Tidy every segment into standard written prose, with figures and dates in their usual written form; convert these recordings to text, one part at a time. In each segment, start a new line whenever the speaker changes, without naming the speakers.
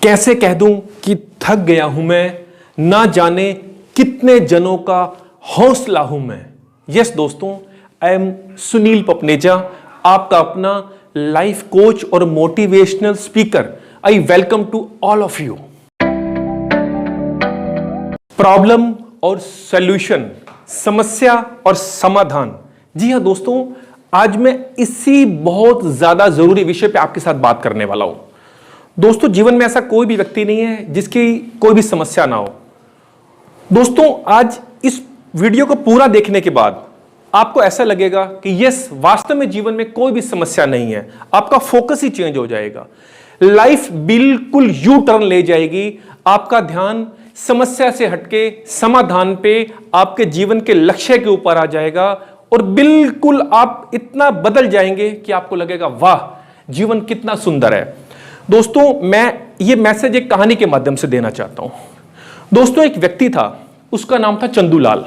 कैसे कह दूं कि थक गया हूं मैं, ना जाने कितने जनों का हौसला हूं मैं। यस दोस्तों, आई एम सुनील पपनेजा, आपका अपना लाइफ कोच और motivational speaker. I welcome to all of you. Problem और सॉल्यूशन, समस्या और समाधान। जी हां दोस्तों, आज मैं इसी बहुत ज्यादा जरूरी विषय पे आपके साथ बात करने वाला हूं। दोस्तों, जीवन में ऐसा कोई भी व्यक्ति नहीं है जिसकी कोई भी समस्या ना हो। दोस्तों, आज इस वीडियो को पूरा देखने के बाद आपको ऐसा लगेगा कि यस, वास्तव में जीवन में कोई भी समस्या नहीं है। आपका फोकस ही चेंज हो जाएगा, लाइफ बिल्कुल यू टर्न ले जाएगी। आपका ध्यान समस्या से हटके समाधान पे, आपके जीवन के लक्ष्य के ऊपर आ जाएगा और बिल्कुल आप इतना बदल जाएंगे कि आपको लगेगा वाह, जीवन कितना सुंदर है। दोस्तों, मैं ये मैसेज एक कहानी के माध्यम से देना चाहता हूं। दोस्तों, एक व्यक्ति था, उसका नाम था चंदूलाल।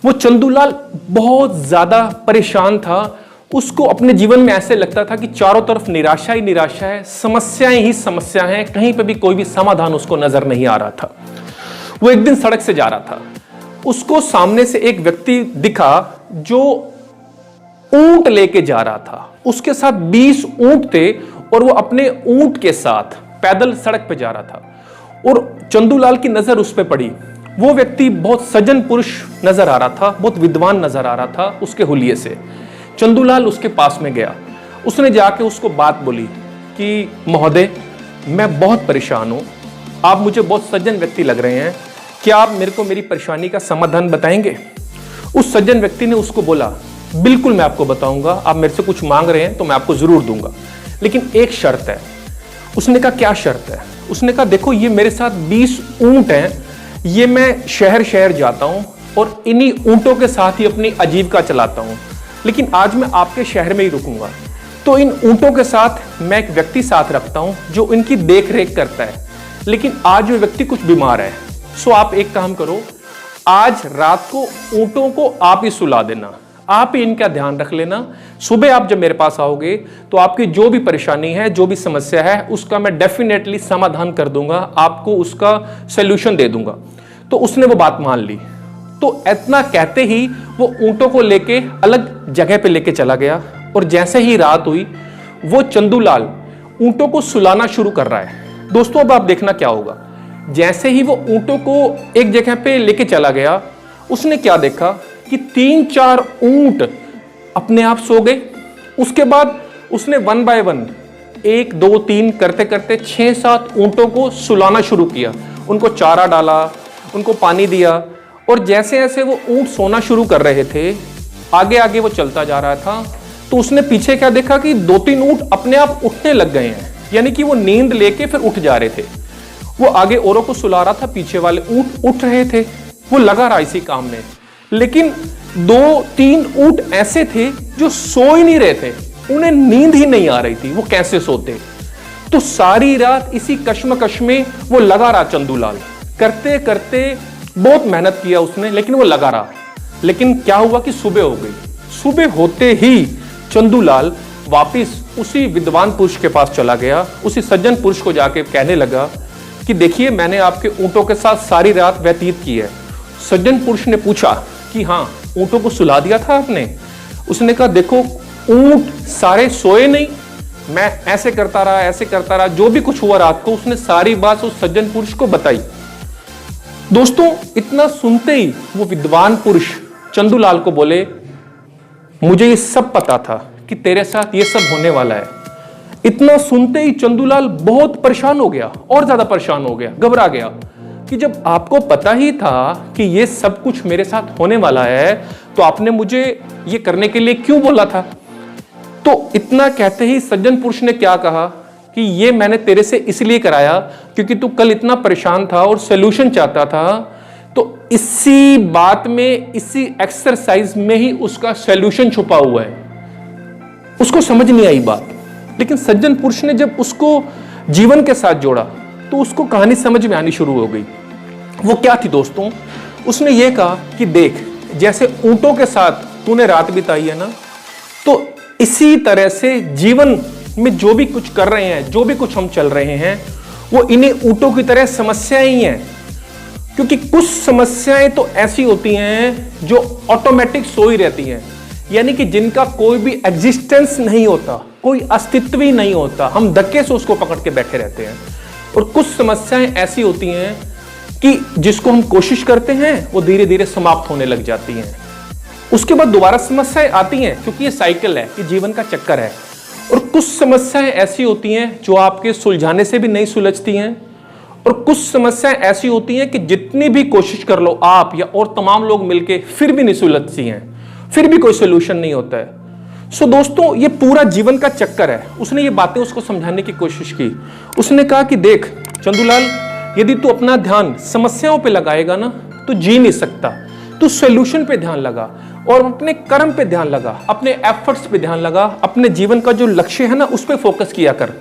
वो चंदूलाल बहुत ज्यादा परेशान था। उसको अपने जीवन में ऐसे लगता था कि चारों तरफ निराशा ही निराशा है, समस्याएं ही समस्या हैं, कहीं पे भी कोई भी समाधान उसको नजर नहीं आ रहा था। वो एक दिन सड़क से जा रहा था, उसको सामने से एक व्यक्ति दिखा जो ऊंट लेके जा रहा था। उसके साथ 20 ऊंट थे और वो अपने ऊंट के साथ पैदल सड़क पे जा रहा था और चंदूलाल की नजर उस पे पड़ी। वो व्यक्ति बहुत सज्जन पुरुष नजर आ रहा था, बहुत विद्वान नजर आ रहा था उसके हुलिये से। चंदूलाल उसके पास में गया, उसने जाके उसको बात बोली कि महोदय, मैं बहुत परेशान हूं, आप मुझे बहुत सज्जन व्यक्ति लग रहे हैं, क्या आप मेरे को मेरी परेशानी का समाधान बताएंगे? उस सज्जन व्यक्ति ने उसको बोला, बिल्कुल मैं आपको बताऊंगा, आप मेरे से कुछ मांग रहे हैं तो मैं आपको जरूर दूंगा, लेकिन एक शर्त है। उसने कहा, क्या शर्त है? उसने कहा, देखो ये मेरे साथ 20 ऊंट हैं, ये मैं शहर शहर जाता हूं और इन्हीं ऊंटों के साथ ही अपनी आजीविका चलाता हूं, लेकिन आज मैं आपके शहर में ही रुकूंगा। तो इन ऊंटों के साथ मैं एक व्यक्ति साथ रखता हूं जो इनकी देख रेख करता है, लेकिन आज वो व्यक्ति कुछ बीमार है। सो आप एक काम करो, आज रात को ऊंटों को आप ही सुला देना, आप ही इनका ध्यान रख लेना। सुबह आप जब मेरे पास आओगे तो आपकी जो भी परेशानी है, जो भी समस्या है, उसका मैं डेफिनेटली समाधान कर दूंगा, आपको उसका सॉल्यूशन दे दूंगा। तो उसने वो बात मान ली। तो इतना कहते ही वो ऊंटों को लेके अलग जगह पे लेके चला गया और जैसे ही रात हुई, वो चंदूलाल ऊंटों को सुलाना शुरू कर रहा है। दोस्तों, अब आप देखना क्या होगा। जैसे ही वो ऊंटों को एक जगह पे लेके चला गया, उसने क्या देखा कि 3-4 ऊंट अपने आप सो गए। उसके बाद उसने 1 बाय 1, 1, 2, 3 करते करते 6-7 ऊंटों को सुलाना शुरू किया। उनको चारा डाला, उनको पानी दिया और जैसे जैसे वो ऊंट सोना शुरू कर रहे थे, आगे आगे वो चलता जा रहा था। तो उसने पीछे क्या देखा कि 2-3 ऊंट अपने आप उठने लग गए हैं, यानी कि वो नींद लेके फिर उठ जा रहे थे। वो आगे औरों को सुला रहा था, पीछे वाले ऊंट उठ रहे थे। वो लगा रहा इसी काम में, लेकिन 2-3 ऊंट ऐसे थे जो सो ही नहीं रहे थे, उन्हें नींद ही नहीं आ रही थी, वो कैसे सोते? तो सारी रात इसी कश्मकश में वो लगा रहा चंदूलाल। करते करते बहुत मेहनत किया उसने, लेकिन वो लगा रहा। लेकिन क्या हुआ कि सुबह हो गई। सुबह होते ही चंदूलाल वापिस उसी विद्वान पुरुष के पास चला गया, उसी सज्जन पुरुष को जाके कहने लगा कि देखिए, मैंने आपके ऊंटों के साथ सारी रात व्यतीत की है। सज्जन पुरुष ने पूछा कि हाँ, ऊंटों को सुला दिया था आपने? उसने कहा, देखो ऊंट सारे सोए नहीं, मैं ऐसे करता रहा, ऐसे करता रहा, जो भी कुछ हुआ रात को उसने सारी बात उस सज्जन पुरुष को बताई। दोस्तों, इतना सुनते ही वो विद्वान पुरुष चंदूलाल को बोले, मुझे ये सब पता था कि तेरे साथ ये सब होने वाला है। इतना सुनते ही चंदूलाल बहुत परेशान हो गया, और ज्यादा परेशान हो गया, घबरा गया कि जब आपको पता ही था कि ये सब कुछ मेरे साथ होने वाला है, तो आपने मुझे ये करने के लिए क्यों बोला था? तो इतना कहते ही सज्जन पुरुष ने क्या कहा कि ये मैंने तेरे से इसलिए कराया क्योंकि तू कल इतना परेशान था और सॉल्यूशन चाहता था। तो इसी बात में, इसी एक्सरसाइज में ही उसका सॉल्यूशन छुपा हुआ है। उसको समझ नहीं आई बात, लेकिन सज्जन पुरुष ने जब उसको जीवन के साथ जोड़ा तो उसको कहानी समझ में आनी शुरू हो गई। वो क्या थी दोस्तों? उसने ये कहा कि देख, जैसे ऊंटों के साथ तूने रात बिताई है ना, तो इसी तरह से जीवन में जो भी कुछ कर रहे हैं, जो भी कुछ हम चल रहे हैं, वो इन्हीं ऊँटों की तरह समस्याएं ही हैं। क्योंकि कुछ समस्याएं तो ऐसी होती हैं जो ऑटोमेटिक सो ही रहती हैं, यानी कि जिनका कोई भी एग्जिस्टेंस नहीं होता, कोई अस्तित्व ही नहीं होता, हम धक्के से उसको पकड़ के बैठे रहते हैं। और कुछ समस्याएं ऐसी होती हैं कि जिसको हम कोशिश करते हैं वो धीरे धीरे समाप्त होने लग जाती हैं। उसके बाद दोबारा समस्याएं आती हैं, क्योंकि ये साइकिल है, ये जीवन का चक्कर है। और कुछ समस्याएं ऐसी होती हैं जो आपके सुलझाने से भी नहीं सुलझती हैं, और कुछ समस्याएं ऐसी होती हैं कि जितनी भी कोशिश कर लो आप या और तमाम लोग मिलके फिर भी नहीं सुलझती हैं, फिर भी कोई सोल्यूशन नहीं होता है। सो दोस्तों, ये पूरा जीवन का चक्कर है। उसने ये बातें उसको समझाने की कोशिश की। उसने कहा कि देख चंदूलाल, यदि तू अपना ध्यान समस्याओं पे लगाएगा ना तो जी नहीं सकता। तू सोल्यूशन पे ध्यान लगा और अपने कर्म पे ध्यान लगा, अपने एफर्ट्स पे ध्यान लगा, अपने जीवन का जो लक्ष्य है ना उस पे फोकस किया कर।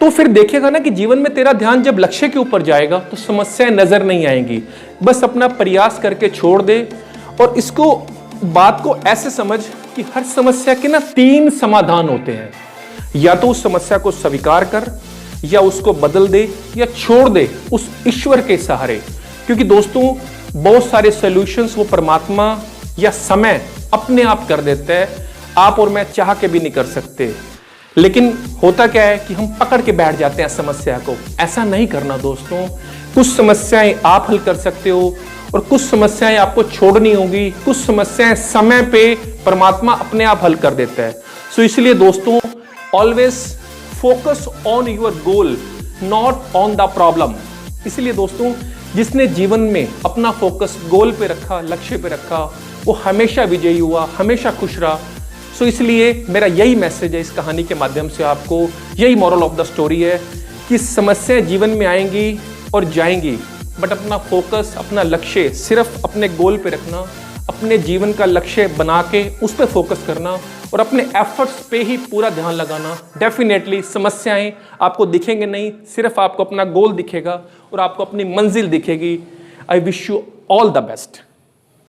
तो फिर देखेगा ना कि जीवन में तेरा ध्यान जब लक्ष्य के ऊपर जाएगा तो समस्याएं नजर नहीं आएंगी। बस अपना प्रयास करके छोड़ दे। और इसको बात को ऐसे समझ कि हर समस्या के ना 3 समाधान होते हैं। या तो उस समस्या को स्वीकार कर, या उसको बदल दे, या छोड़ दे उस ईश्वर के सहारे। क्योंकि दोस्तों, बहुत सारे सॉल्यूशंस वो परमात्मा या समय अपने आप कर देता है, आप और मैं चाह के भी नहीं कर सकते। लेकिन होता क्या है कि हम पकड़ के बैठ जाते हैं समस्या को। ऐसा नहीं करना दोस्तों। कुछ समस्याएं आप हल कर सकते हो और कुछ समस्याएं आपको छोड़नी होगी। कुछ समस्याएं समय पे परमात्मा अपने आप हल कर देता है। सो इसलिए दोस्तों, always focus on your goal, not on the problem. इसलिए दोस्तों, जिसने जीवन में अपना फोकस गोल पे रखा, लक्ष्य पे रखा, वो हमेशा विजयी हुआ, हमेशा खुश रहा। सो इसलिए मेरा यही मैसेज है इस कहानी के माध्यम से आपको, यही मॉरल ऑफ द स्टोरी है कि समस्याएं जीवन में आएंगी और जाएंगी, बट अपना फोकस, अपना लक्ष्य सिर्फ अपने गोल पे रखना, अपने जीवन का लक्ष्य बना के उस पर फोकस करना और अपने एफर्ट्स पे ही पूरा ध्यान लगाना। डेफिनेटली समस्याएं आपको दिखेंगे नहीं, सिर्फ आपको अपना गोल दिखेगा और आपको अपनी मंजिल दिखेगी। I wish you all the best.